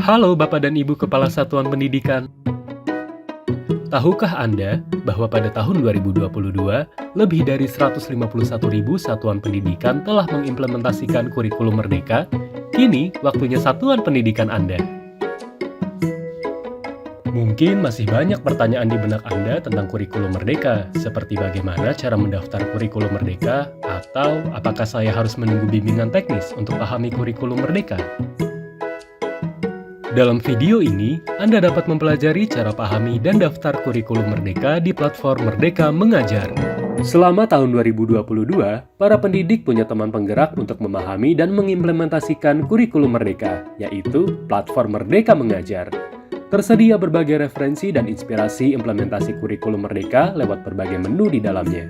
Halo Bapak dan Ibu Kepala Satuan Pendidikan. Tahukah Anda bahwa pada tahun 2022, lebih dari 151.000 satuan pendidikan telah mengimplementasikan kurikulum Merdeka? Kini, waktunya satuan pendidikan Anda. Mungkin masih banyak pertanyaan di benak Anda tentang kurikulum Merdeka, seperti bagaimana cara mendaftar kurikulum Merdeka, atau apakah saya harus menunggu bimbingan teknis untuk pahami kurikulum Merdeka? Dalam video ini, Anda dapat mempelajari cara pahami dan daftar kurikulum Merdeka di platform Merdeka Mengajar. Selama tahun 2022, para pendidik punya teman penggerak untuk memahami dan mengimplementasikan kurikulum Merdeka, yaitu platform Merdeka Mengajar. Tersedia berbagai referensi dan inspirasi implementasi kurikulum Merdeka lewat berbagai menu di dalamnya.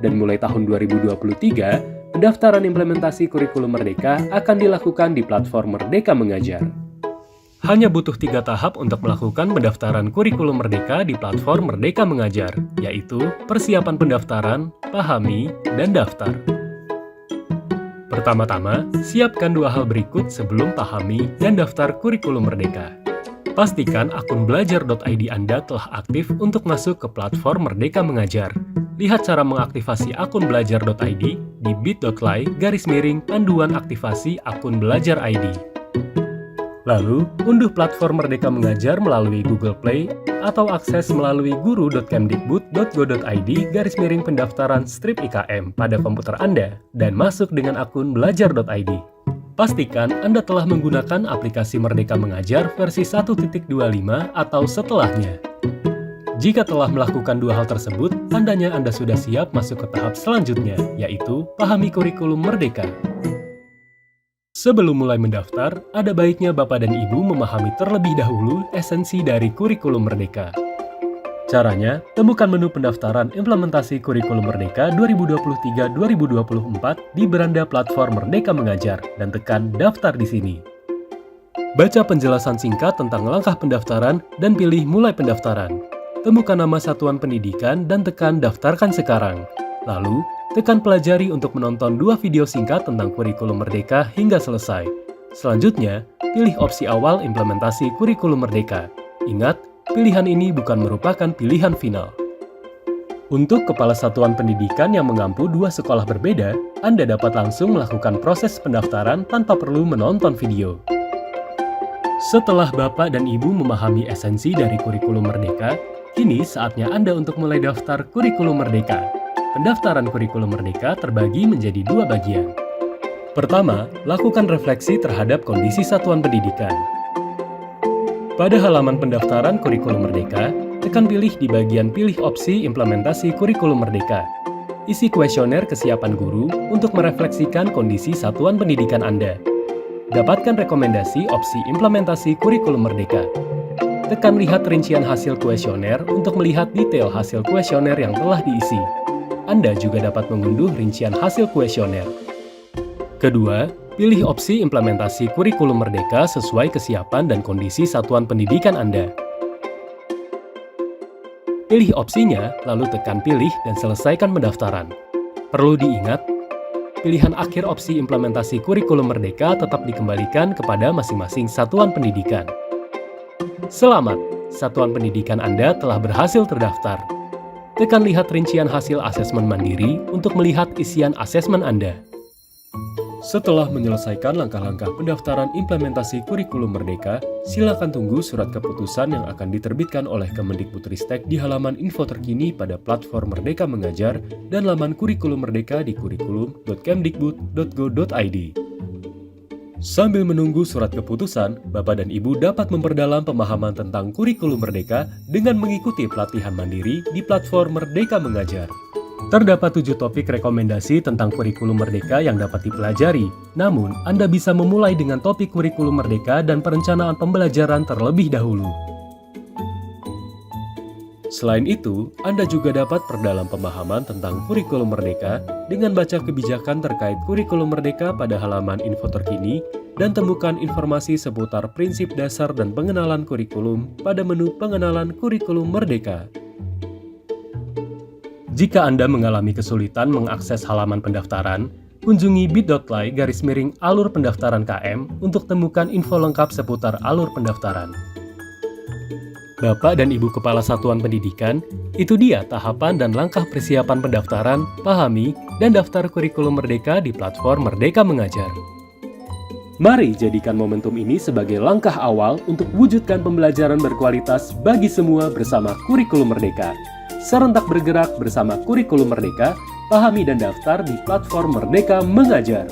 Dan mulai tahun 2023, pendaftaran implementasi kurikulum Merdeka akan dilakukan di platform Merdeka Mengajar. Hanya butuh 3 tahap untuk melakukan pendaftaran kurikulum Merdeka di platform Merdeka Mengajar, yaitu persiapan pendaftaran, pahami, dan daftar. Pertama-tama, siapkan 2 hal berikut sebelum pahami dan daftar kurikulum Merdeka. Pastikan akun belajar.id Anda telah aktif untuk masuk ke platform Merdeka Mengajar. Lihat cara mengaktifasi akun belajar.id di bit.ly/panduan aktivasi akun belajar ID. Lalu, unduh platform Merdeka Mengajar melalui Google Play atau akses melalui guru.kemdikbud.go.id/pendaftaran strip IKM pada komputer Anda dan masuk dengan akun belajar.id. Pastikan Anda telah menggunakan aplikasi Merdeka Mengajar versi 1.25 atau setelahnya. Jika telah melakukan 2 hal tersebut, tandanya Anda sudah siap masuk ke tahap selanjutnya, yaitu pahami kurikulum Merdeka. Sebelum mulai mendaftar, ada baiknya Bapak dan Ibu memahami terlebih dahulu esensi dari kurikulum Merdeka. Caranya, temukan menu pendaftaran implementasi kurikulum Merdeka 2023-2024 di beranda platform Merdeka Mengajar dan tekan daftar di sini. Baca penjelasan singkat tentang langkah pendaftaran dan pilih mulai pendaftaran. Temukan nama satuan pendidikan dan tekan daftarkan sekarang. Lalu, tekan pelajari untuk menonton 2 video singkat tentang kurikulum Merdeka hingga selesai. Selanjutnya, pilih opsi awal implementasi kurikulum Merdeka. Ingat, pilihan ini bukan merupakan pilihan final. Untuk kepala satuan pendidikan yang mengampu 2 sekolah berbeda, Anda dapat langsung melakukan proses pendaftaran tanpa perlu menonton video. Setelah Bapak dan Ibu memahami esensi dari kurikulum Merdeka, kini saatnya Anda untuk mulai daftar kurikulum Merdeka. Pendaftaran kurikulum Merdeka terbagi menjadi 2 bagian. Pertama, lakukan refleksi terhadap kondisi satuan pendidikan. Pada halaman pendaftaran kurikulum Merdeka, tekan pilih di bagian pilih opsi implementasi kurikulum Merdeka. Isi kuesioner kesiapan guru untuk merefleksikan kondisi satuan pendidikan Anda. Dapatkan rekomendasi opsi implementasi kurikulum Merdeka. Tekan lihat rincian hasil kuesioner untuk melihat detail hasil kuesioner yang telah diisi. Anda juga dapat mengunduh rincian hasil kuesioner. Kedua, pilih opsi implementasi kurikulum Merdeka sesuai kesiapan dan kondisi satuan pendidikan Anda. Pilih opsinya, lalu tekan pilih dan selesaikan pendaftaran. Perlu diingat, pilihan akhir opsi implementasi kurikulum Merdeka tetap dikembalikan kepada masing-masing satuan pendidikan. Selamat, satuan pendidikan Anda telah berhasil terdaftar. Tekan lihat rincian hasil asesmen mandiri untuk melihat isian asesmen Anda. Setelah menyelesaikan langkah-langkah pendaftaran implementasi kurikulum Merdeka, silakan tunggu surat keputusan yang akan diterbitkan oleh Kemendikbudristek di halaman info terkini pada platform Merdeka Mengajar dan laman kurikulum Merdeka di kurikulum.kemdikbud.go.id. Sambil menunggu surat keputusan, Bapak dan Ibu dapat memperdalam pemahaman tentang kurikulum Merdeka dengan mengikuti pelatihan mandiri di platform Merdeka Mengajar. Terdapat 7 topik rekomendasi tentang kurikulum Merdeka yang dapat dipelajari. Namun, Anda bisa memulai dengan topik kurikulum Merdeka dan perencanaan pembelajaran terlebih dahulu. Selain itu, Anda juga dapat perdalam pemahaman tentang kurikulum Merdeka dengan baca kebijakan terkait kurikulum Merdeka pada halaman info terkini dan temukan informasi seputar prinsip dasar dan pengenalan kurikulum pada menu pengenalan kurikulum Merdeka. Jika Anda mengalami kesulitan mengakses halaman pendaftaran, kunjungi bit.ly/alur pendaftaran KM untuk temukan info lengkap seputar alur pendaftaran. Bapak dan Ibu Kepala Satuan Pendidikan, itu dia tahapan dan langkah persiapan pendaftaran, pahami, dan daftar kurikulum Merdeka di platform Merdeka Mengajar. Mari jadikan momentum ini sebagai langkah awal untuk wujudkan pembelajaran berkualitas bagi semua bersama Kurikulum Merdeka. Serentak bergerak bersama Kurikulum Merdeka, pahami dan daftar di platform Merdeka Mengajar.